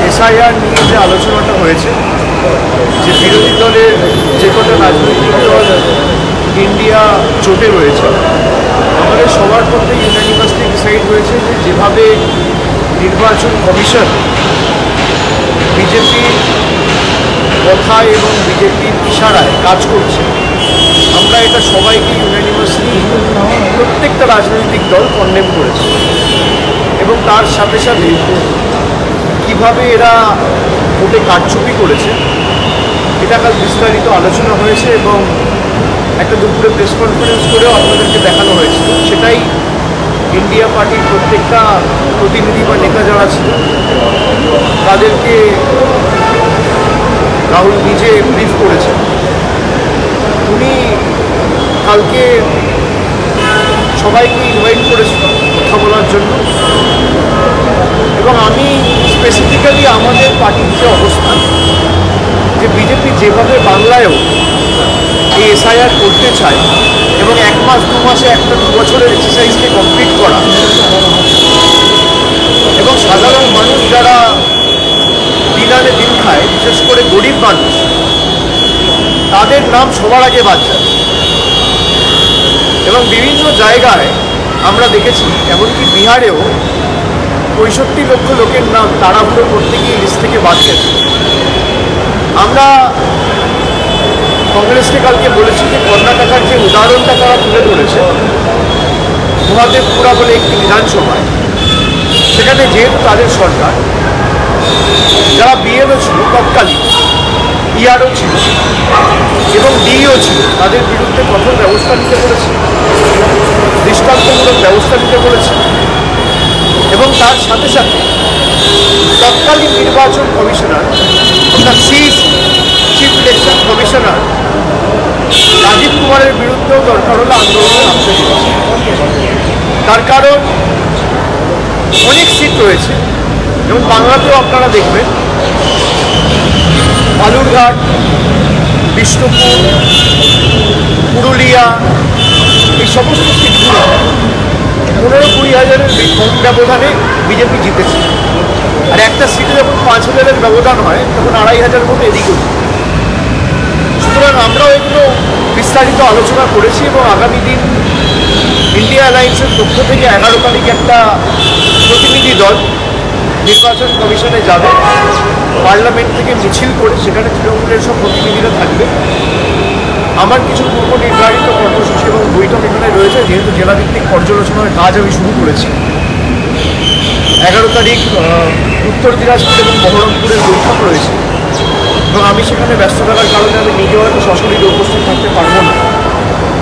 SIR নিয়ে যে আলোচনাটা হয়েছে, যে বিরোধী দলের যে কটা রাজনৈতিক দল ইন্ডিয়া জোটে রয়েছে, আমাদের সবার মধ্যে ইউনানিমাসলি ডিসাইড হয়েছে যে যেভাবে নির্বাচন কমিশন বিজেপির কথায় এবং বিজেপির ইশারায় কাজ করছে, আমরা এটা সবাইকে ইউনানিমাসলি প্রত্যেকটা রাজনৈতিক দল কন্ডেম করেছে। এবং তার সাথে সাথে কীভাবে এরা ভোটে কারচুপি করেছে এটা কাল বিস্তারিত আলোচনা হয়েছে এবং একটা দুপুরে প্রেস কনফারেন্স করেও আপনাদেরকে দেখানো হয়েছিল। সেটাই ইন্ডিয়া পার্টির প্রত্যেকটা প্রতিনিধি বা নেতা যারা ছিল তাদেরকে রাহুল নিজে ব্রিফ করেছেন। উনি কালকে সবাইকে ইনভাইট করেছিল কথা বলার জন্য, এবং আমি স্পেসিফিক্যালি আমাদের পার্টির যে অবস্থান, যে বিজেপি যেভাবে বাংলায়ও এই এসআইআর করতে চায় এবং 1 মাস 2 মাসে একটা 2 বছরের এক্সারসাইজকে কমপ্লিট করা, এবং সাধারণ মানুষ যারা দিন আনে দিন খায়, বিশেষ করে গরিব মানুষ, তাদের নাম সবার আগে বাদ যায়। এবং বিভিন্ন জায়গায় আমরা দেখেছি, এমনকি বিহারেও 65 লক্ষ লোকের নাম তাড়াহুড়ো করতে গিয়ে লিস্ট থেকে বাদ গেছে। আমরা কংগ্রেসকে কালকে বলেছি যে কর্ণাটকার যে উদাহরণটা তারা তুলে ধরেছে, মহাদেবপুরা বলে একটি বিধানসভায়, সেখানে যেহেতু তাদের সরকার, যারা বিএলও ছিল তৎকালীন, ইআরও ছিল এবং ডিইও ছিল, তাদের বিরুদ্ধে কঠোর ব্যবস্থা নিতে বলেছে, দৃষ্টান্তমূলক ব্যবস্থা নিতে বলেছে। এবং তার সাথে সাথে তৎকালীন নির্বাচন কমিশনার অর্থাৎ চিফ ইলেকশন কমিশনার রাজীব কুমারের বিরুদ্ধেও দরকার হলে আন্দোলনে নামতে দিয়েছে। তার কারণ অনেক সিট রয়েছে, এবং বাংলাতেও আপনারা দেখবেন বালুরঘাট, বিষ্ণুপুর, পুরুলিয়া, এই সমস্ত সিটগুলো 15-20 হাজারের কম ব্যবধানে বিজেপি জিতেছে। আর একটা সিটে যখন 5 হাজারের ব্যবধান হয়, তখন 2,500 মতো এদিকেও। সুতরাং আমরাও একটু বিস্তারিত আলোচনা করেছি এবং আগামী দিন ইন্ডিয়া অ্যালায়েন্সের পক্ষ থেকে 11 তারিখ একটা প্রতিনিধি দল নির্বাচন কমিশনে যাবে, পার্লামেন্ট থেকে মিছিল করে, সেখানে তৃণমূলের সব প্রতিনিধিরা থাকবে। আমার কিছু পূর্ব নির্ধারিত কর্মসূচি এবং বৈঠক এখানে রয়েছে, যেহেতু জেলাভিত্তিক পর্যালোচনার কাজ আমি শুরু করেছি। 11 তারিখ উত্তর দিনাজপুর এবং বহরমপুরের বৈঠক রয়েছে, এবং আমি সেখানে ব্যস্ত থাকার কারণে আমি নিজেও হয়তো সশরীরে উপস্থিত থাকতে পারবো না,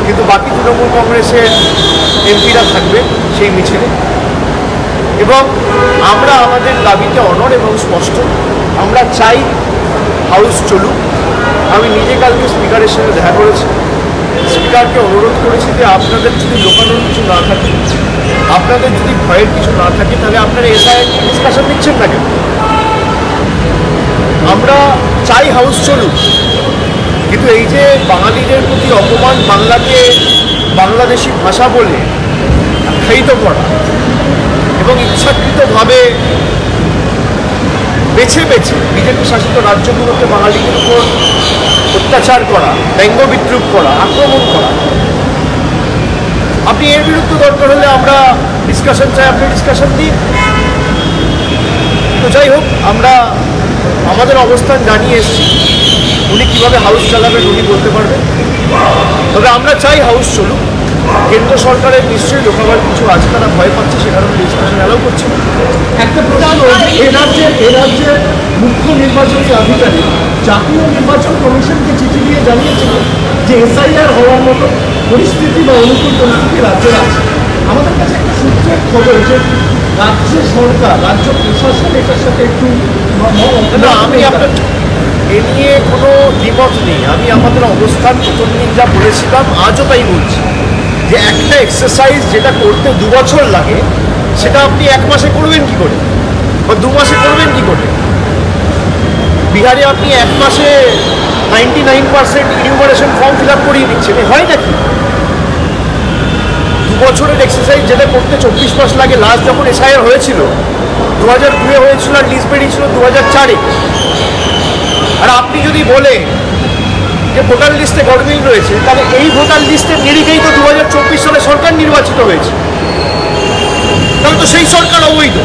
কিন্তু বাকি তৃণমূল কংগ্রেসের এমপিরা থাকবে সেই মিছিলে। এবং আমরা আমাদের দাবিতে অনড় এবং স্পষ্ট, আমরা চাই হাউস চলুক। আমি নিজে কালকে স্পিকারের সাথে দেখা করেছি, স্পিকারকে অনুরোধ করেছি যে আপনাদের যদি লোকানোর কিছু না থাকে, আপনাদের যদি ভয়ের কিছু না থাকে, তাহলে আপনারা এসআইআর নিয়ে ডিসকাশন নিচ্ছেন না কেন? আমরা চাই হাউস চলুক, কিন্তু এই যে বাঙালিদের প্রতি অপমান, বাংলাকে বাংলাদেশি ভাষা বলে আখ্যায়িত করা এবং ইচ্ছাকৃতভাবে বেছে বেছে বিজেপি শাসিত রাজ্যগুলোতে বাঙালিদের উপর অত্যাচার করা, ব্যঙ্গ বিদ্রুপ করা, আক্রমণ করা, আপনি এর বিরুদ্ধে দরকার হলে আমরা ডিসকাশন চাই, আপনি ডিসকাশন দিন। তো যাই হোক, আমরা আমাদের অবস্থান জানিয়ে এসেছি। উনি কীভাবে হাউস চালাবেন উনি বলতে পারবেন, তবে আমরা চাই হাউস চলুক। কেন্দ্র সরকারের নিশ্চয়ই লোকাবার কিছু আছে, তারা ভয় পাচ্ছে, সে কারণে ডিসকাশন অ্যালাউ করছে। একটা প্রশ্ন, এ রাজ্যের মুখ্য নির্বাচনী আধিকারিক জাতীয় নির্বাচন কমিশনকে চিঠি দিয়ে জানিয়েছিল যে এসআইআর হওয়ার মতো পরিস্থিতি বা অনুকূল পরিস্থিতি রাজ্যের আছে। আমাদের কাছে একটা সূত্রের খবর যে রাজ্য সরকার, রাজ্য প্রশাসন এটার সাথে একটু আমি আপনার এ নিয়ে কোনো দ্বিমত নেই। আমি আমাদের অবস্থান প্রথম দিন যা বলেছিলাম, আজও তাই বলছি, যে একটা এক্সারসাইজ যেটা করতে 2 বছর লাগে, সেটা আপনি 1 মাসে করবেন কি করে, বা 2 মাসে করবেন কি করে? বিহারে আপনি 1 মাসে 99% ইনিউমারেশন ফর্ম ফিল আপ করিয়ে দিচ্ছেন, হয় নাকি? 2 বছরের এক্সারসাইজ যেটা করতে 24 মাস লাগে। লাস্ট যখন এসআইআর হয়েছিল 2002-এ হয়েছিল, আর লিস্ট বেরিয়েছিল 2004-এ। আর আপনি যদি বলেন যে ভোটার লিস্টে গড়মিল রয়েছে, তাহলে এই ভোটার লিস্টের নিরিখেই তো 2024 সালে সরকার নির্বাচিত হয়েছে। তাহলে তো সেই সরকার অবৈধ,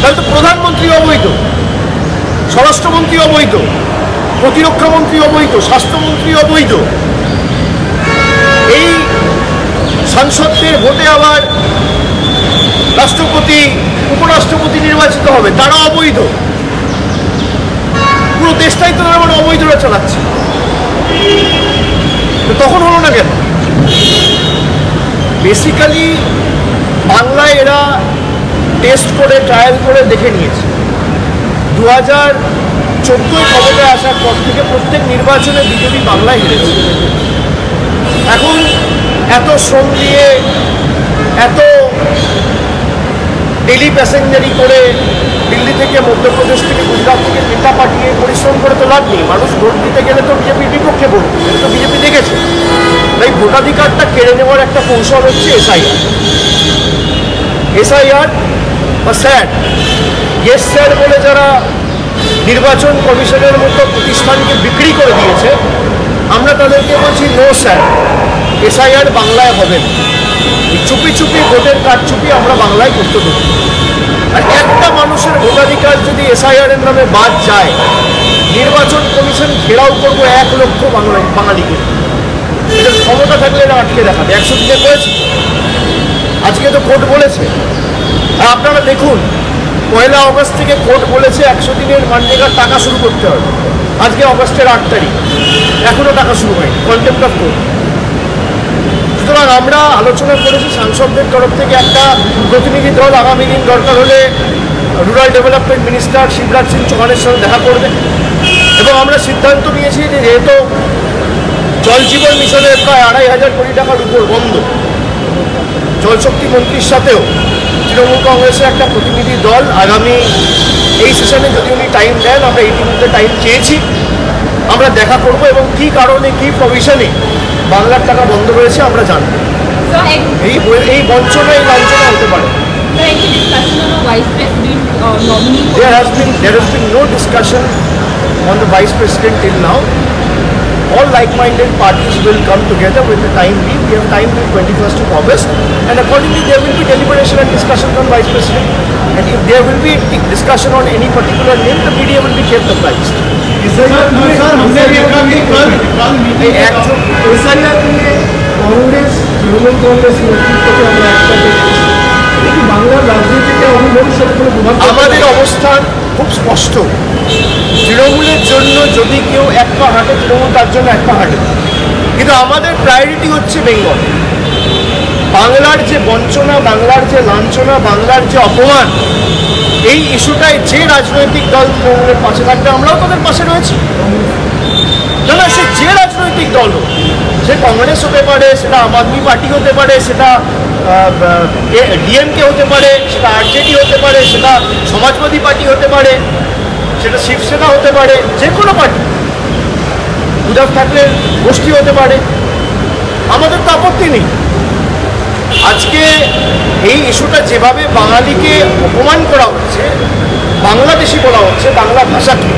তাহলে তো প্রধানমন্ত্রী অবৈধ, স্বরাষ্ট্রমন্ত্রী অবৈধ, প্রতিরক্ষা মন্ত্রী অবৈধ, স্বাস্থ্যমন্ত্রী অবৈধ। এই সাংসদদের ভোটে আবার রাষ্ট্রপতি, উপরাষ্ট্রপতি নির্বাচিত হবে, তারা অবৈধ। পুরো দেশটাই তো তারা মানে অবৈধরা চালাচ্ছে। তখন হলো না কেন? বেসিক্যালি বাংলায় এরা টেস্ট করে, ট্রায়াল করে দেখে নিয়েছে। 2014 ক্ষমতায় আসার পর থেকে প্রত্যেক নির্বাচনে বিজেপি বাংলায় হেরেছে। এখন এত শ্রম দিয়ে, এত ডেলি প্যাসেঞ্জারি করে, দিল্লি থেকে, মধ্যপ্রদেশ থেকে, গুজরাট থেকে নেতা পাঠিয়ে পরিশ্রম করে তো লাভ নেই। মানুষ ভোট দিতে গেলে তো বিজেপির বিপক্ষে ভোট দিতে, তো বিজেপি দেখেছে। তাই ভোটাধিকারটা কেড়ে নেওয়ার একটা কৌশল হচ্ছে এসআইআর বা স্যাট। ইয়েস স্যার বলে যারা নির্বাচন কমিশনের মতো প্রতিষ্ঠানকে বিক্রি করে দিয়েছে, আমরা তাদেরকে বলছি নো স্যার, এসআইআর বাংলায় হবে না। চুপি চুপি ভোটের কারচুপি আমরা বাংলায় করতে দেবো। আর একটা মানুষের ভোটাধিকার যদি এসআইআর-এর নামে বাদ যায়, নির্বাচন কমিশন ঘেরাও করবো 1 লক্ষ বাঙালিকে। এদের ক্ষমতা থাকলে এরা আটকে দেখাবে। 100 দিনে করেছে, আজকে তো কোর্ট বলেছে। আর আপনারা দেখুন, 1 আগস্ট থেকে কোর্ট বলেছে 100 দিনের মানরেগার টাকা শুরু করতে হবে। আজকে অগস্টের 8 তারিখ, এখনও টাকা শুরু হয়নি, কন্টেম্প্ট অফ কোর্ট। সুতরাং আমরা আলোচনা করেছি সাংসদদের তরফ থেকে একটা প্রতিনিধি দল আগামী দিন দরকার হলে rural development minister Shivraj Singh চৌহানের সঙ্গে দেখা করবে। এবং আমরা সিদ্ধান্ত নিয়েছি যে যেহেতু জল জীবন মিশনের প্রায় 2500 কোটি টাকার উপর বন্ধ, জলশক্তি মন্ত্রীর সাথেও তৃণমূল কংগ্রেসের একটা প্রতিনিধি দল আগামী এই সেশনে যদি উনি টাইম দেন, আমরা ইতিমধ্যে টাইম চেয়েছি, আমরা দেখা করব এবং কী কারণে, কী প্রভিশনে বাংলার টাকা বন্ধ রয়েছে আমরা জানব। এই বঞ্চনা, এই লাঞ্ছনা হতে পারে। There has been no discussion on the vice president till now. All like-minded parties will come together with the time being. We have time till 21st of August, and accordingly there will be deliberation and discussion on vice president. And if there will be discussion on any particular name, the media will be kept apprised. Congress, Trinamool Congress নেতৃত্বকে আমরা একসাথে বাংলার রাজনীতিতে আমাদের অবস্থান খুব স্পষ্ট। তৃণমূলের জন্য যদি কেউ 1 পা হাঁটে, তৃণমূল তার জন্য 1 পা হাঁটে। কিন্তু আমাদের প্রায়োরিটি হচ্ছে বেঙ্গল। বাংলার যে বঞ্চনা, বাংলার যে লাঞ্ছনা, বাংলার যে অপমান, এই ইস্যুটায় যে রাজনৈতিক দল তৃণমূলের পাশে থাকবে, আমরাও তাদের পাশে রয়েছি। না, সে যে রাজনৈতিক দল হোক, সে কংগ্রেস হতে পারে, সেটা আম আদমি পার্টি হতে পারে, সেটা ডিএমকে হতে পারে, সেটা আরজেডি হতে পারে, সেটা সমাজবাদী পার্টি হতে পারে, সেটা শিবসেনা হতে পারে, যে কোনো পার্টি, উদ্ধব ঠাকরের গোষ্ঠী হতে পারে, আমাদের তো আপত্তি নেই। আজকে এই ইস্যুটা যেভাবে বাঙালিকে অপমান করা হচ্ছে, বাংলাদেশি বলা হচ্ছে, বাংলা ভাষাকে,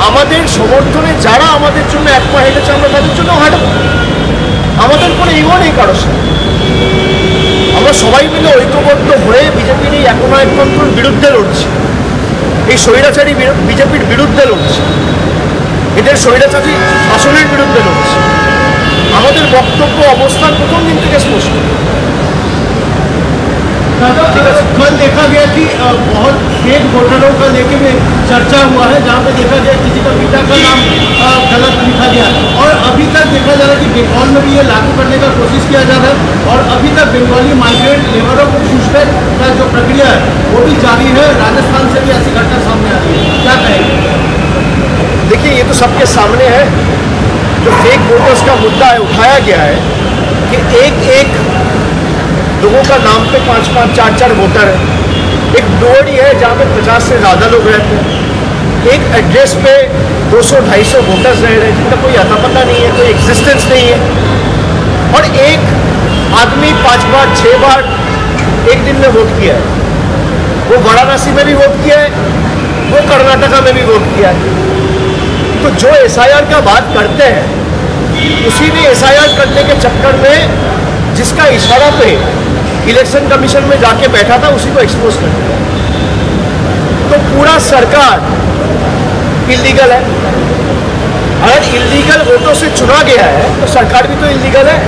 আমাদের সমর্থনে যারা আমাদের জন্য 1 পা হেঁটেছে, আমরা তাদের জন্য হাঁটব। আমাদের কোনো ইগো নেই কারোর সাথে। আমরা সবাই মিলে ঐক্যবদ্ধ হয়ে বিজেপির এই একনায়কতন্ত্রের বিরুদ্ধে লড়ছি, এই স্বৈরাচারী বিজেপির বিরুদ্ধে লড়ছি, এদের স্বৈরাচারী শাসনের বিরুদ্ধে লড়ছি। আমাদের বক্তব্য, অবস্থান প্রথম দিন থেকে স্পষ্ট। कल देखा गया कि बहुत फेक वोटरों का लेके भी चर्चा हुआ है, जहाँ पे देखा गया किसी का पिता का नाम गलत लिखा गया। और अभी तक देखा जा रहा है कि बंगाल में भी ये लागू करने का कोशिश किया जा रहा है, और अभी तक बंगाली माइग्रेंट लेबरों को पूछताछ का जो प्रक्रिया है वो भी जारी है। राजस्थान से भी ऐसी घटना सामने आ रही है, क्या कहेंगे? देखिए, ये तो सबके सामने है। जो फेक वोटर्स का मुद्दा है, उठाया गया है कि एक लोगों का नाम पे 5-5, 4-4 वोटर है। एक डोरी है जहाँ पे 50 से ज़्यादा लोग रहते हैं। एक एड्रेस पे 200-250 वोटर्स रह रहे हैं, जिनका कोई अता पता नहीं है, कोई एग्जिस्टेंस नहीं है। और एक आदमी 5 बार 6 बार एक दिन में वोट किया है, वो वाराणसी में भी वोट किया है, वो कर्नाटका में भी वोट किया है। तो जो एसआईआर का बात करते हैं, उसी ने एसआईआर करने के चक्कर में जिसका इशारा पे इलेक्शन कमीशन में जाके बैठा था, उसी को एक्सपोज कर दिया। तो पूरा सरकार इलीगल है। अगर इलीगल वोटों से चुना गया है तो सरकार भी तो इलीगल है।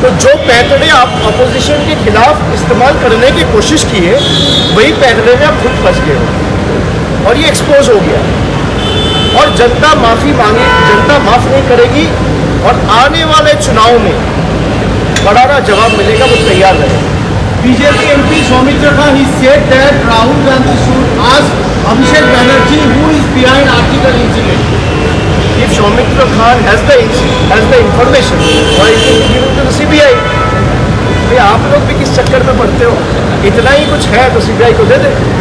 तो जो पैतरे आप अपोजिशन के खिलाफ इस्तेमाल करने की कोशिश किए, वही पैतरे में आप खुद फंस गए हो और ये एक्सपोज हो गया। और जनता माफी मांगी, जनता माफ नहीं करेगी और आने वाले चुनाव में बड़ा जवाब मिलेगा, वो तैयार रहे। BJP MP Soumitra Khan, he said that Rahul Gandhi should ask Abhishek Banerjee who is behind article incident. If Soumitra Khan has the information, why is he giving to the CBI? भाई आप लोग भी किस चक्कर में पड़ते हो? इतना ही कुछ है तो CBI को दे दे।